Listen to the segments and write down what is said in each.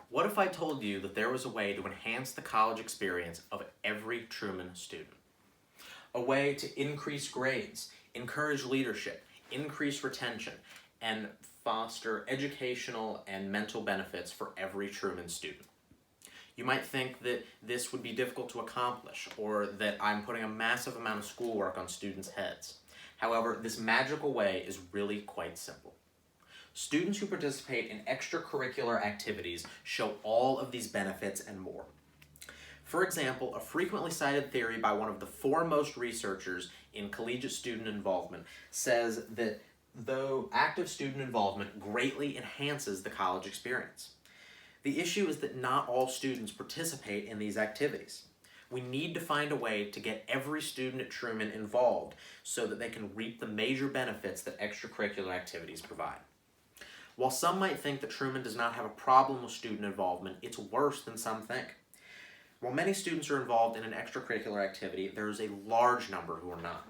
What if I told you that there was a way to enhance the college experience of every Truman student? A way to increase grades, encourage leadership, increase retention, and foster educational and mental benefits for every Truman student. You might think that this would be difficult to accomplish, or that I'm putting a massive amount of schoolwork on students' heads. However, this magical way is really quite simple. Students who participate in extracurricular activities show all of these benefits and more. For example, a frequently cited theory by one of the foremost researchers in collegiate student involvement says that though active student involvement greatly enhances the college experience. The issue is that not all students participate in these activities. We need to find a way to get every student at Truman involved so that they can reap the major benefits that extracurricular activities provide. While some might think that Truman does not have a problem with student involvement, it's worse than some think. While many students are involved in an extracurricular activity, there is a large number who are not.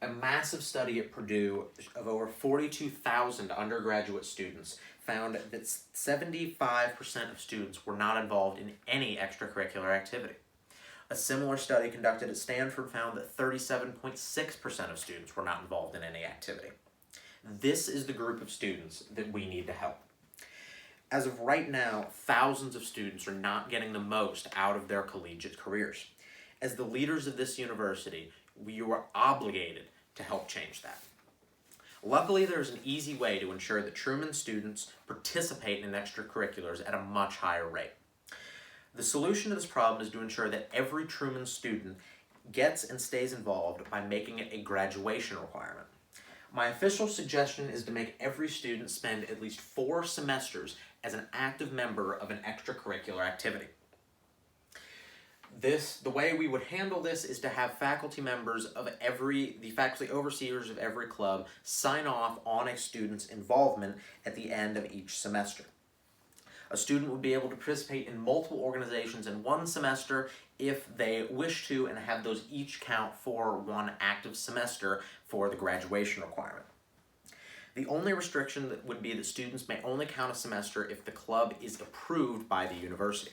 A massive study at Purdue of over 42,000 undergraduate students found that 75% of students were not involved in any extracurricular activity. A similar study conducted at Stanford found that 37.6% of students were not involved in any activity. This is the group of students that we need to help. As of right now, thousands of students are not getting the most out of their collegiate careers. As the leaders of this university, we are obligated to help change that. Luckily, there is an easy way to ensure that Truman students participate in extracurriculars at a much higher rate. The solution to this problem is to ensure that every Truman student gets and stays involved by making it a graduation requirement. My official suggestion is to make every student spend at least 4 semesters as an active member of an extracurricular activity. The way we would handle this is to have faculty members of the faculty overseers of every club sign off on a student's involvement at the end of each semester. A student would be able to participate in multiple organizations in one semester if they wish to, and have those each count for one active semester for the graduation requirement. The only restriction that would be that students may only count a semester if the club is approved by the university.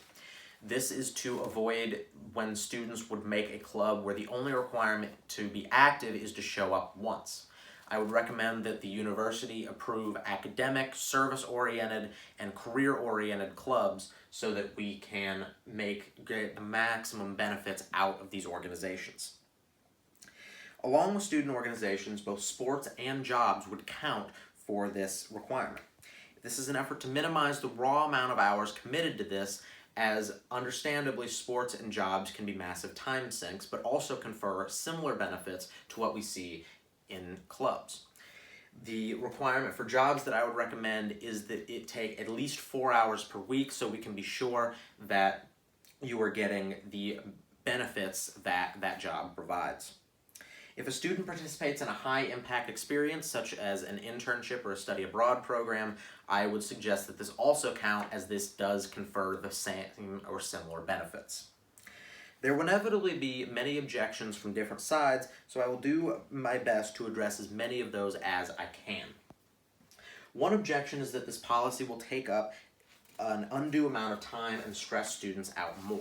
This is to avoid when students would make a club where the only requirement to be active is to show up once. I would recommend that the university approve academic, service-oriented, and career-oriented clubs so that we can get the maximum benefits out of these organizations. Along with student organizations, both sports and jobs would count for this requirement. This is an effort to minimize the raw amount of hours committed to this, as understandably sports and jobs can be massive time sinks, but also confer similar benefits to what we see in clubs. The requirement for jobs that I would recommend is that it take at least 4 hours per week so we can be sure that you are getting the benefits that that job provides. If a student participates in a high-impact experience, such as an internship or a study abroad program, I would suggest that this also count, as this does confer the same or similar benefits. There will inevitably be many objections from different sides, so I will do my best to address as many of those as I can. One objection is that this policy will take up an undue amount of time and stress students out more.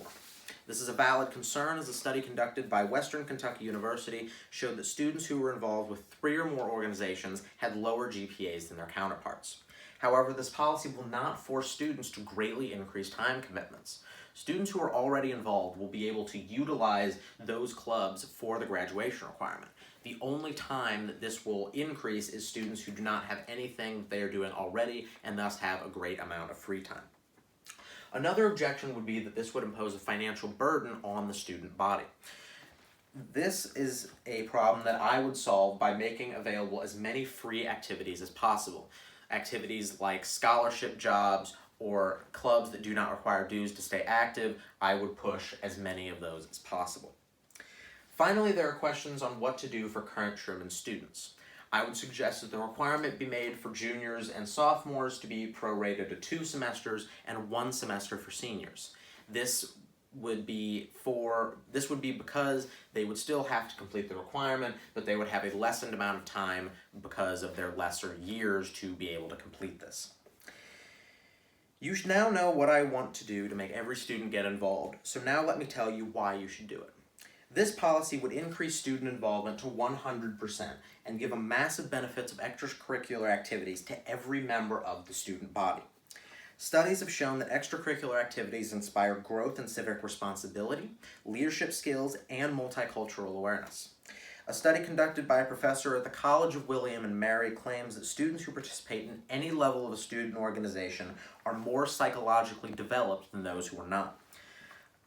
This is a valid concern, as a study conducted by Western Kentucky University showed that students who were involved with 3 or more organizations had lower GPAs than their counterparts. However, this policy will not force students to greatly increase time commitments. Students who are already involved will be able to utilize those clubs for the graduation requirement. The only time that this will increase is students who do not have anything they are doing already and thus have a great amount of free time. Another objection would be that this would impose a financial burden on the student body. This is a problem that I would solve by making available as many free activities as possible. Activities like scholarship jobs or clubs that do not require dues to stay active, I would push as many of those as possible. Finally, there are questions on what to do for current Truman students. I would suggest that the requirement be made for juniors and sophomores to be prorated to 2 semesters and 1 semester for seniors. This would be because they would still have to complete the requirement, but they would have a lessened amount of time because of their lesser years to be able to complete this. You should now know what I want to do to make every student get involved, so now let me tell you why you should do it. This policy would increase student involvement to 100% and give a massive benefits of extracurricular activities to every member of the student body. Studies have shown that extracurricular activities inspire growth in civic responsibility, leadership skills, and multicultural awareness. A study conducted by a professor at the College of William and Mary claims that students who participate in any level of a student organization are more psychologically developed than those who are not.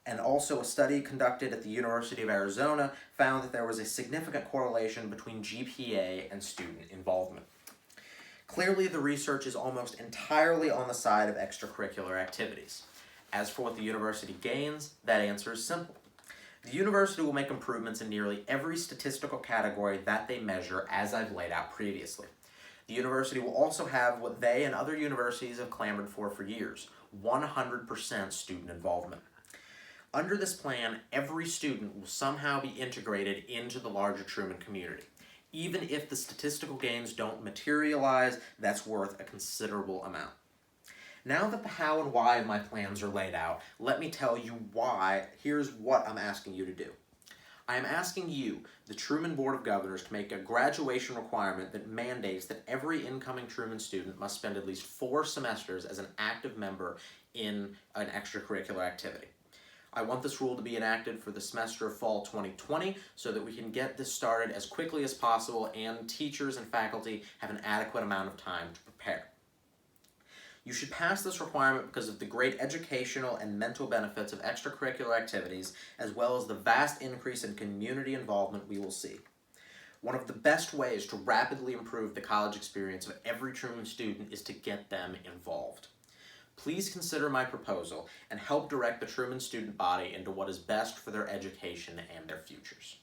And also, a study conducted at the University of Arizona found that there was a significant correlation between GPA and student involvement. Clearly, the research is almost entirely on the side of extracurricular activities. As for what the university gains, that answer is simple. The university will make improvements in nearly every statistical category that they measure, as I've laid out previously. The university will also have what they and other universities have clamored for years, 100% student involvement. Under this plan, every student will somehow be integrated into the larger Truman community. Even if the statistical gains don't materialize, that's worth a considerable amount. Now that the how and why of my plans are laid out, let me tell you why. Here's what I'm asking you to do. I am asking you, the Truman Board of Governors, to make a graduation requirement that mandates that every incoming Truman student must spend at least 4 semesters as an active member in an extracurricular activity. I want this rule to be enacted for the semester of fall 2020 so that we can get this started as quickly as possible and teachers and faculty have an adequate amount of time to prepare. You should pass this requirement because of the great educational and mental benefits of extracurricular activities, as well as the vast increase in community involvement we will see. One of the best ways to rapidly improve the college experience of every Truman student is to get them involved. Please consider my proposal and help direct the Truman student body into what is best for their education and their futures.